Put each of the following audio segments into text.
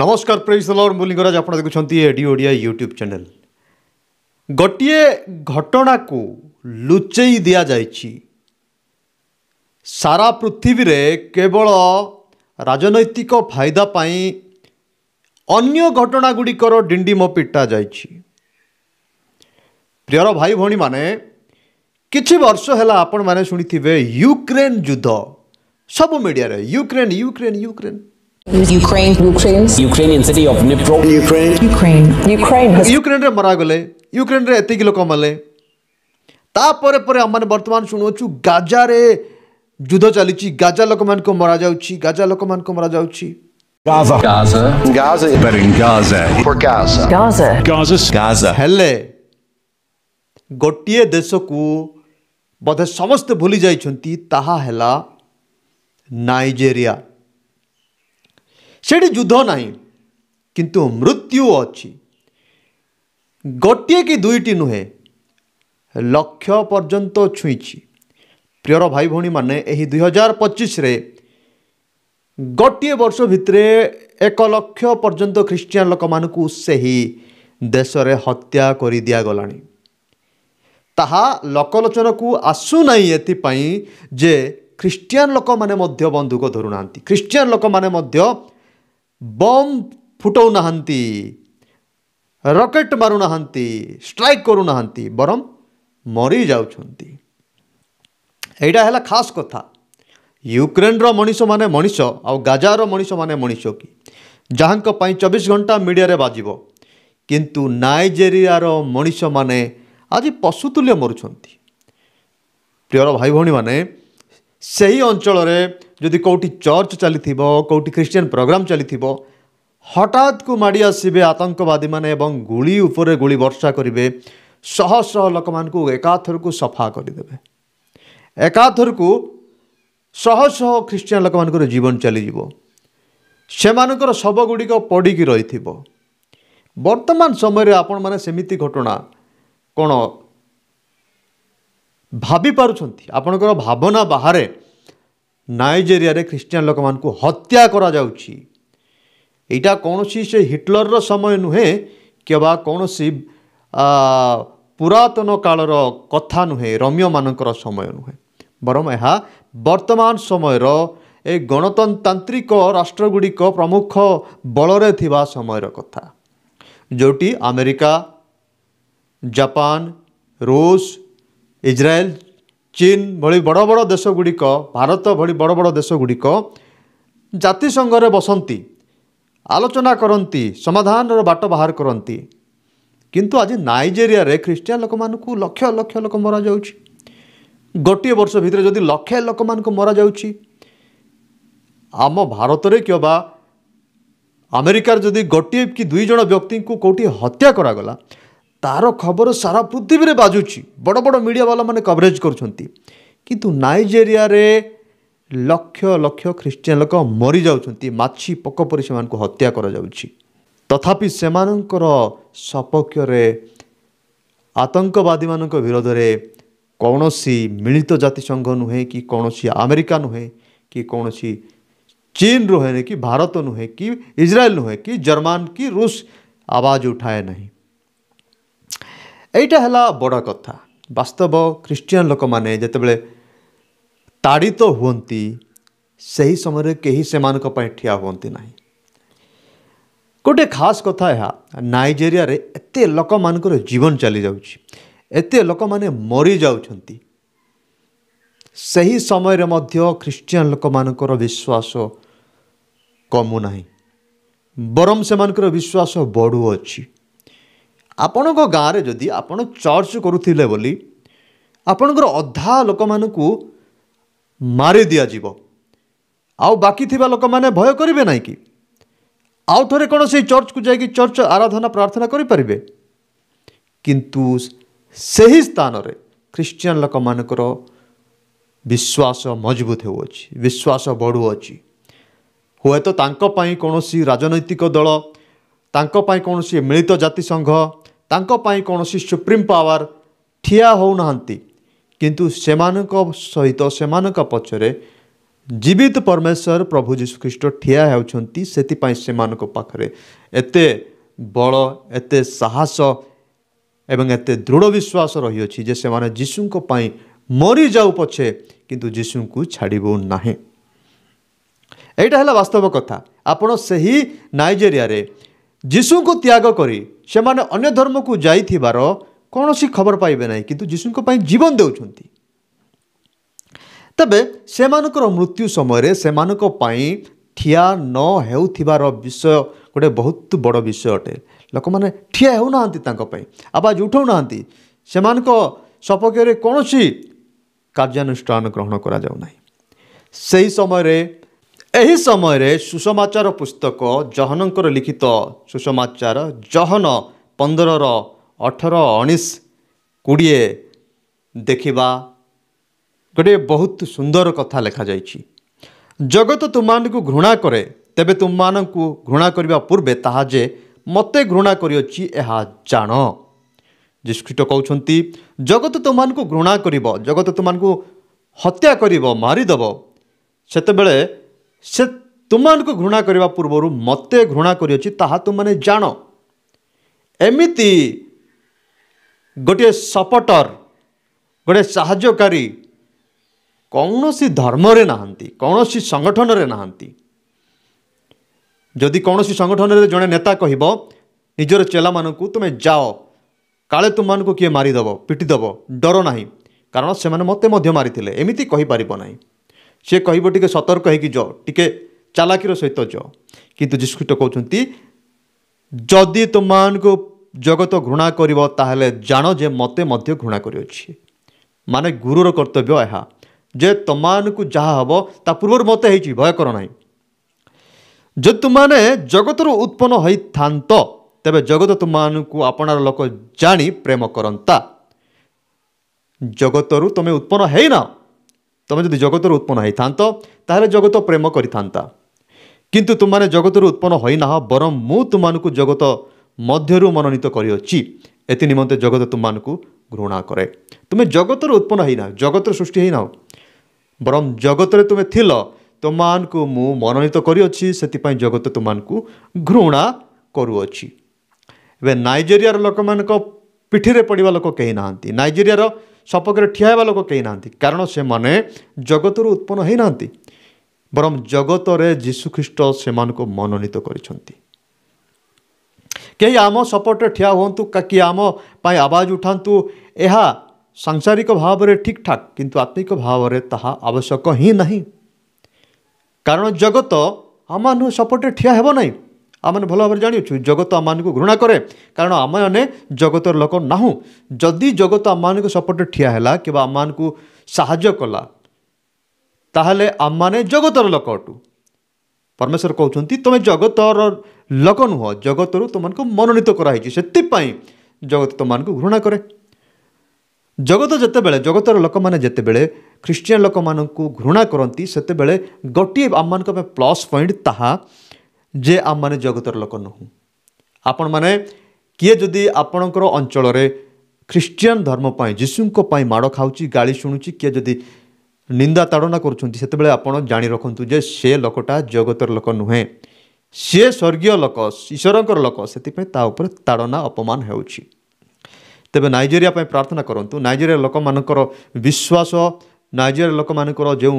नमस्कार praise the Lord मुलिंगराज आप देखुं AD Odia YouTube channel गोटे घटना को लुचई दिया जाइछि सारा पृथ्वी रे केवल राजनैतिक फायदा पाई अन्य घटना गुड़िकर डिंडिम पिटा जाइछि। प्रियर भाई भौणी माने किछि वर्ष हैला आपण माने शुणिथिबे यूक्रेन युद्ध सब मीडिया रे Ukraine Ukraine Ukraine Ukrainian city of Dnipro. Ukraine रे मरा गले यूक्रेन रे एतिक लोक मले तापरे परे हमने वर्तमान शुणुछु गाजा रे युद्ध चलीछि गाजा लोक मान को मरा जाउछि गाजा लोक मान को मरा जाउछि Gaza. But in Gaza. For Gaza. Gaza. हेले गोटिए देश को बोधे समस्त भूली जाइछंती ताहा हैला नाइजेरिया। सेठी युद्ध नहीं किंतु मृत्यु अच्छी गोटे कि दुईटी नुहे लक्ष पर्यंत छुईची। प्रियर भाई भौणी माने एही 2025 रे गोटे वर्ष भितरे 1 लाख पर्यंत ख्रिस्टियान लोक मानकु सही देश रे हत्या करि दिया गलानी। ताहा लोकलोचन को आसु नहीं एथिपाई जे ख्रिस्टियान लोक माने मध्य बंदूक धरु नांती ख्रिस्टियान लोक माने मध्य बम फुटौ नाहंती रॉकेट मारू नाहंती स्ट्राइक करू नाहंती बरम मरी जाउछंती। एटा हैला खास कथा यूक्रेन रो मनीष माने मनीष आ गाजा रो मनीष माने मनीष की जहांक पई 24 घंटा मीडिया रे बाजिबो किंतु नाइजेरिया रो मनीष माने आज पशुतुल्य मरुछंती। प्रियर भाई भौणी माने सही अंचल रे जदि कौटी चर्च चली कौटी ख्रिस्टियन प्रोग्राम चली हठात को माड़ी आसबे आतंकवादी माने एवं गुली उपरे गुली वर्षा करेंगे शह शह लोक मान को एकाथर को सफा करदे एकाथर को शह शह ख्रिस्टियन लोक मान जीवन चलीज से शव गुड़िक पड़ी रही वर्तमान समय आपण मैंने सेमिति घटना कौन भाभी पारुछंती आपणकर भावना बाहरे नाइजेरिया रे ख्रिस्टियन लोक मान को हत्या करा जाउछि। एटा कौनसी से हिटलर रो समय नुहे केबा कौनसी पुरातन कालर कथा नुहे रोमियो मानकर समय नुहे बरम यह वर्तमान समय रो ए गणतंत्रिक राष्ट्रगुड़िक प्रमुख बलरे थिबा समय रो कथा जोटी अमेरिका जापान रूस इजराइल चीन भली बड़ बड़ देश गुड़िक भारत भली बड़ बड़ देश गुड़िक जातिसंघ रे बसंती आलोचना करती समाधान बाट बाहर करती किंतु आज नाइजेरिया रे ख्रिस्टियन लोक मान को लक्ष लक्ष लोक मरा जाउछि। गोटे वर्ष भितर जदि लक्ष लोक मान को मरा जाउछि आम भारत रे किबा अमेरिकार जदि गोटे कि 2 जण व्यक्ति को कोठी हत्या करागला तार खबर सारा पृथ्वी रे बाजुची बड़ बड़ मीडिया वाला माने कवरेज करुछंती किंतु नाइजेरिया रे लक्ष लक्ष ख्रिस्टियन लोक मरी जाउछंती माछी पक परि सेमान को हत्या करा जाउची तथापि सेमानकर सपक्ष रे आतंकवादी मानक विरोध रे कौनसी मिलित जातिसंघ नुहे कि कौनसी अमेरिका नुहे कि कौनसी चीन रुहे कि भारत नुहे कि इजराइल नुहे कि जर्मन कि रूस आवाज उठाए नहीं। एटा हला बड़ा कथा वास्तव ख्रिस्टियन लोक माने जेतेबेले ताड़ित हुअंती सही समय कहीं सेमानक पय ठिया हुअंती नहीं। गोटे खास कथा यह नाइजेरिया रे एते लोक मानकर जीवन चली जाउछि एते लोक माने मरी जाउछंती सही समय रे मध्य ख्रिस्टियन लोक मानकर विश्वास कमु नहीं बरम सेमानकर विश्वास बढ़ु अछि। आपण गाँव में जदि आपण चर्च करुथिले बोली आपणकर अधा लोक मानकु मारी दिया जीवो आउ बाकी थिबा लोक माने भय करिवे नाही कि आउ थरे कोन से चर्च को जाई चर्च आराधना प्रार्थना करि परिबे किंतु सही स्थान रे ख्रिस्टियन लोक मानकर विश्वास मजबूत होउछि विश्वास बढ़ु अछि। हुए तो तांको पई कोनोसी राजनैतिक दल तांको पई कोनोसी मिलित जातिसंघ तांको पई कोनोसी सुप्रीम पावर ठिया हो नाहंती किंतु सेमानक सहित सेमानक पछरे जीवित परमेश्वर प्रभु जीशु ख्रीष्ट ठिया होउछंती सेतिपाई सेमानको पाखरे एते बल एते साहस एवं एते दृढ़ विश्वास रही अछि जे सेमाने जीशुको पाई मरी जाऊ पछे किंतु जीशु को छाड़बो नाही। एटा हला वास्तव कथा। आपण सही नाइजेरिया रे जीशु को त्याग करी सेमाने अन्य धर्म को जाइथिबार कौनसी खबर पाइबे नाही किंतु जीशु को पाई जीवन देउछंती। तबे सेमानकर मृत्यु समय रे सेमानक पाई ठिया न हेउथिबार विषय गोटे बहुत बड़ विषय अटे। लोक माने ठिया हेउ नांती तांको पाई आवाज उठाउ नांती सेमानक सपक्ष रे कौनसी कार्यानुष्ठान ग्रहण करा जाउ नाही। सही समय रे एही समय रे सुसमाचार पुस्तक जहनकर लिखित सुसमाचार जहन 15:18-19-20 देखिबा गोटे बहुत सुंदर कथा लिखा जाइछि। जगत तुमको घृणा करे तेबे तुमको घृणा करने पूर्वे ताहा जे मते घृणा करियोछि एहा जान। यीशु ख्रीष्ट कहउछंती जगत तुमको घृणा करिवो जगत तुमको हत्या करिवो मारिदेव सेतेबेले से तुमको घृणा करने पूर्व मते घृणा करियोछि ताहा तुमने जान। एमिति गोटे सपोर्टर गोटे साहाय्यकारी कौनसी धर्म रे नहांती कौनसी संगठन रे नहांती। जदि कौनसी संगठन रे जड़े नेता कहिबो निजर चेला मानकू तुमे जाओ काले तुमको किए मारिदेव पिटिदेव डर नाही कारण से मते मध्य मारिथिले एमिति कहि परिबो नाही। से कहबो टिके सतर्क है कि जो टिके चालाकीर सहित जो किंतु यीशु ख्रीष्ट कहउछंती जदि तुमको जगत घृणा करिवो ताहले जानो जे मते मध्य घृणा करियोछि। माने गुरुर कर्तव्य एहा जे तुमको जहाँ हम ता पूर्व मत है भय कर ना। जो तुमने जगत उत्पन्न होता तेबे जगत तुमको आपणार लोक जानी प्रेम करंता। जगत तुम्हें उत्पन्न है ना तुम जब जगत उत्पन्न होता ताहले जगत प्रेम करिथांता किंतु तुमने जगत उत्पन्न होना बरं मु तुमको जगत मध्यरु मनोनीत करियोछि एति निमंते जगत तुमको घृणा करे। तुम्हें जगत उत्पन्न होना जगत सृष्टि होना बरं जगत रे तुमे थिल तुमको मु मनोनीत करियोछि सेतिपाई जगत तुमको घृणा करुअछि। एबे नाइजेरिया लोक मानक पिठी रे पड़िबा लोक कहीं नांती नाइजेरिया सपक्ष ठिया हेबा लोक कहीं नांती कारण से माने जगत रु उत्पन्न होई नांती बरं जगत रे यीशु ख्रीष्ट से मानको मनोनीत करिसंती। कहीं आम सपोर्ट ठिया हुंतु कि आम पाई आवाज उठांतु एहा सांसारिक भाव में ठीक ठाक किंतु आत्मिक भाव में ताहा आवश्यक ही नहीं कारण जगत आम सपोर्ट ठिया हेब नहीं। आम भल भाव जाचु जगत आम को घृणा करे कारण आम मैंने जगतर लोक नाहू। जदि जगत आम सपोर्ट ठिया है कि आम को साहाय्य कला ताहले आम माने जगतर लोक अटू। परमेश्वर कहउछंती तुम जगतर लोक नुह जगतरू तुमको मनोनीत कराई से जगत तुमको घृणा करे। जगत जितेबले जगतर लोक मैंने जितेबले ख्रीस्टियन लोक मान घृणा करती सेतेबेले गोटे आम प्लस पॉइंट ताहा जे आम माने जगतर लोक नुह। आपण माने किए जदि आपणकर अंचल ख्रीस्टियन धर्म पाई जीशुको पाई माड़ खाऊची गाली शुणुची किए जदि निंदा ताड़ना करुछंती सेतेबेले आपण जानि रखंतु जे से लोकटा जगतर लोक नुहे सी स्वर्गीय लोक ईश्वरंकर लोक सेतिपय ता उपर ताड़ना अपमान हेउची। तेबे नाइजेरिया पाई प्रार्थना करंतु नाइजेरिया लोक मानकर विश्वास नाइजेरिया लोक मानकर जो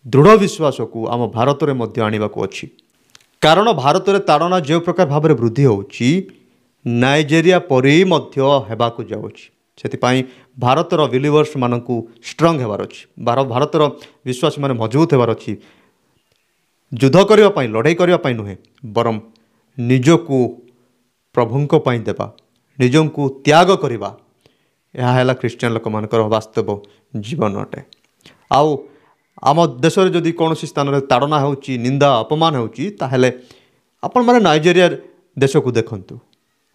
दृढ़ विश्वास को आम भारत में मध्य आने को अच्छी कारण भारत में ताड़ना जो प्रकार भाव में वृद्धि होउची नाइजेरिया परी मध्य हेबाकु जाउची। सेतिपाई भारतर बिलीवर्स मानकु स्ट्रंग हेबार अछि भारतर विश्वासी माने मजबूत हेबार अछि युद्ध करिवा पाई लड़ाई करिवा पाई नुहे बरम निजको प्रभुंको पाई देबा निजंकु त्याग करिवा यह है ख्रीस्टियन लोक मानकर वास्तव जीवन अटे। आउ आम देश में जदि कौन स्थान में ताड़ना होची निंदा अपमान होची ताहले आपण माने नाइजेरिया देश को देखंतु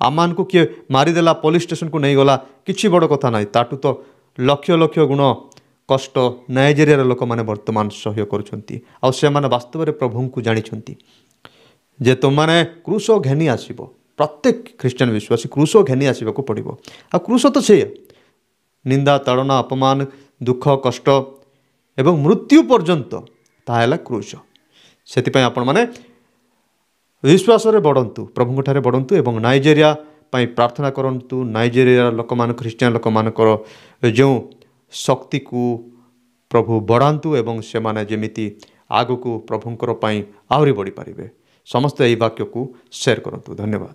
आम को किए मारिदेला पुलिस स्टेशन को नहीं गला किछि बड़ कथा ना ताटू तो लक्ष लक्ष गुण कष्ट नाइजेरिया लोक मैंने वर्तमान सहय करुछंती आ से माने वास्तव में प्रभु को जानिछंती जे तुमने क्रूस घेनी आसीबो प्रत्येक ख्रीस्टियन विश्वासी क्रूस घेनी आसवाक पड़ो आ क्रूस तो से निंदा ताड़ना अपमान दुख कष्ट एवं मृत्यु पर्यंत ତାହା ହେଲା କ୍ରୁଶ। ସେଥିପାଇଁ ଆପଣମାନେ ବିଶ୍ୱାସରେ ବଢ଼ନ୍ତୁ, ପ୍ରଭୁଙ୍କ ଠାରେ ବଢ଼ନ୍ତୁ ଏବଂ ନାଇଜେରିଆ ପାଇଁ ପ୍ରାର୍ଥନା କରନ୍ତୁ। ନାଇଜେରିଆର ଲୋକମାନ ଖ୍ରୀଷ୍ଟିଆନ ଲୋକମାନଙ୍କର ଯେଉଁ ଶକ୍ତିକୁ ପ୍ରଭୁ ବଢ଼ାନ୍ତୁ ଏବଂ ସେମାନେ ଯେମିତି ଆଗକୁ ପ୍ରଭୁଙ୍କର ପାଇଁ ଆହୁରି ବଢ଼ିପାରିବେ। ସମସ୍ତେ ଏହି ବାକ୍ୟକୁ ସେୟାର କରନ୍ତୁ। ଧନ୍ୟବାଦ।